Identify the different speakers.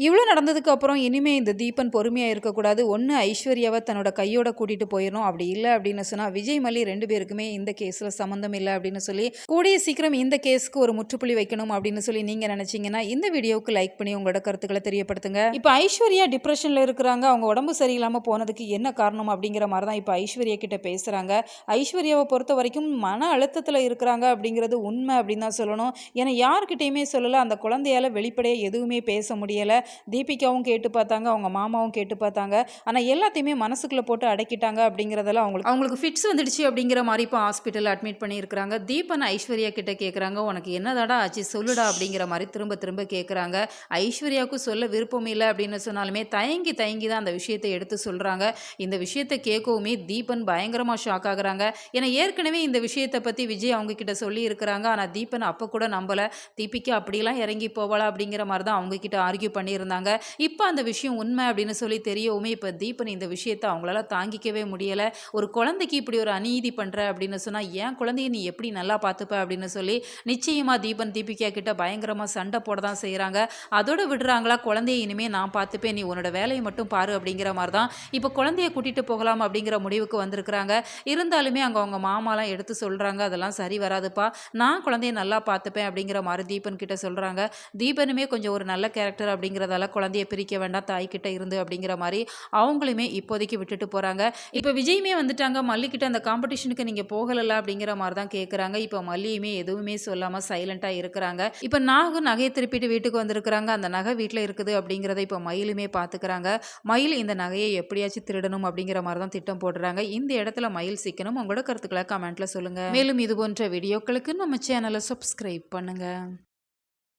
Speaker 1: இவ்வளோ நடந்ததுக்கு அப்புறம் இனிமே இந்த தீபன் பொறுமையாக இருக்கக்கூடாது. ஒன்று ஐஸ்வர்யாவை தன்னோட கையோட கூட்டிகிட்டு போயிடணும். அப்படி இல்லை அப்படின்னு சொன்னால் விஜய் மல்லி 2 பேருக்குமே இந்த கேஸில் சம்மந்தம் இல்லை அப்படின்னு சொல்லி கூடிய சீக்கிரம் இந்த கேஸுக்கு ஒரு முற்றுப்புள்ளி வைக்கணும் அப்படின்னு சொல்லி நீங்கள் நினச்சிங்கன்னா இந்த வீடியோவுக்கு லைக் பண்ணி உங்களோட கருத்துக்களை தெரியப்படுத்துங்க. இப்போ ஐஸ்வர்யா டிப்ரெஷனில் இருக்கிறாங்க. அவங்க உடம்பு சரியில்லாமல் போனதுக்கு என்ன காரணம் அப்படிங்கிற மாதிரி தான் இப்போ ஐஸ்வர்யா கிட்ட பேசுகிறாங்க. ஐஸ்வர்யாவை பொறுத்த வரைக்கும் மன அழுத்தத்தில் இருக்கிறாங்க அப்படிங்கிறது உண்மை அப்படின்னு தான் சொல்லணும். ஏன்னா யார்கிட்டையுமே சொல்லலை. அந்த குழந்தையால் வெளிப்படையாக எதுவுமே பேச முடியலை. தீபிகாவும் கேட்டு பார்த்தாங்க, அவங்க மாமாவும் கேட்டு பார்த்தாங்க. ஆனால் எல்லாத்தையுமே மனசுக்குள்ளே போட்டு அடக்கிட்டாங்க அப்படிங்கிறதெல்லாம் அவங்களுக்கு ஃபிட்ஸ் வந்துடுச்சு அப்படிங்கிற மாதிரி இப்போ ஹாஸ்பிட்டலில் அட்மிட் பண்ணியிருக்கிறாங்க. தீபன் ஐஸ்வர்யா கிட்ட கேட்குறாங்க, உனக்கு என்னதாடா ஆச்சு சொல்லுடா அப்படிங்கிற மாதிரி திரும்ப திரும்ப கேட்குறாங்க. ஐஸ்வர்யாவுக்கும் சொல்ல விருப்பம் இல்லை அப்படின்னு சொன்னாலுமே தயங்கி தயங்கி தான் அந்த விஷயத்தை எடுத்து சொல்கிறாங்க. இந்த விஷயத்தை கேட்கவுமே தீபன் பயங்கரமாக ஷாக் ஆகுறாங்க. ஏன்னா ஏற்கனவே இந்த விஷயத்தை பற்றி விஜய் அவங்க கிட்ட சொல்லி இருக்கிறாங்க. ஆனால் தீபன் அப்போ கூட நம்பலை. தீபிகா அப்படிலாம் இறங்கி போவாளா அப்படிங்கிற மாதிரி தான் அவங்க கிட்ட ஆர்கியூ பண்ணியிருந்தாங்க. இப்போ அந்த விஷயம் உண்மை அப்படின்னு சொல்லி தெரியவுமே இப்போ தீபன் இந்த விஷயத்தை அவங்களால தாங்கிக்கவே முடியலை. ஒரு குழந்தைக்கு இப்படி ஒரு அநீதி பண்ணுற அப்படின்னு சொன்னால் என் குழந்தைய நீ எப்படி நல்லா பார்த்துப்ப அப்படின்னு சொல்லி நிச்சயமாக தீபன் தீபிகா கிட்ட பயங்கரமாக சண்டை போட தான் செய்கிறாங்க. அதோட விடுறாங்களா, குழந்தைய இனிமேல் நான் பார்த்துப்பேன், நீ உன்னோட வேலையை மட்டும் பாரு அப்படிங்கிற மாதிரி தான் இப்போ குழந்தைய கூட்டிகிட்டு போகலாம் அப்படிங்கிற முடிவுக்கு வந்திருக்கிறாங்க. இருந்தாலுமே அங்கே அவங்க மாமாலாம் எடுத்து சொல்கிறாங்க, அதெல்லாம் சரி வராதுப்பா, நான் குழந்தைய நல்லா பார்த்துப்பேன் அப்படிங்கிற மாதிரி தீபன் கிட்ட சொல்கிறாங்க. தீபனுமே கொஞ்சம் ஒரு நல்ல கேரக்டர் அப்படிங்கிறதால குழந்தைய பிரிக்க வேண்டாம் தாய்கிட்ட இருந்து அப்படிங்கிற மாதிரி அவங்களுமே இப்போதைக்கு விட்டுட்டு போகிறாங்க. இப்போ விஜயுமே வந்துட்டாங்க. மல்லிக்கிட்ட அந்த காம்படிஷனுக்கு நீங்கள் போகலை அப்படிங்கிற மாதிரி தான் கேட்குறாங்க. இப்போ மல்லியுமே எதுவுமே சொல்லாமல் சைலண்ட்டாக இருக்கிறாங்க. இப்போ நாகும் நகையை திருப்பிட்டு வீட்டுக்கு வந்திருக்கிறாங்க. அந்த நகை வீட்டில் இருக்குது அப்படிங்கிறத இப்போ மயிலுமே பார்த்துக்கிறாங்க. மயில் இந்த நகையை எப்படியாச்சும் திருடணும் அப்படிங்கிற மாதிரி தான் திட்டம் போடுறாங்க. இந்த இடத்துல மயில் சிக்கணும். உங்களோட கருத்துக்களை கமெண்ட்ல சொல்லுங்கள். மேலும் இது போன்ற வீடியோக்களுக்கு நம்ம சேனலை சப்ஸ்கிரைப் பண்ணுங்கள்.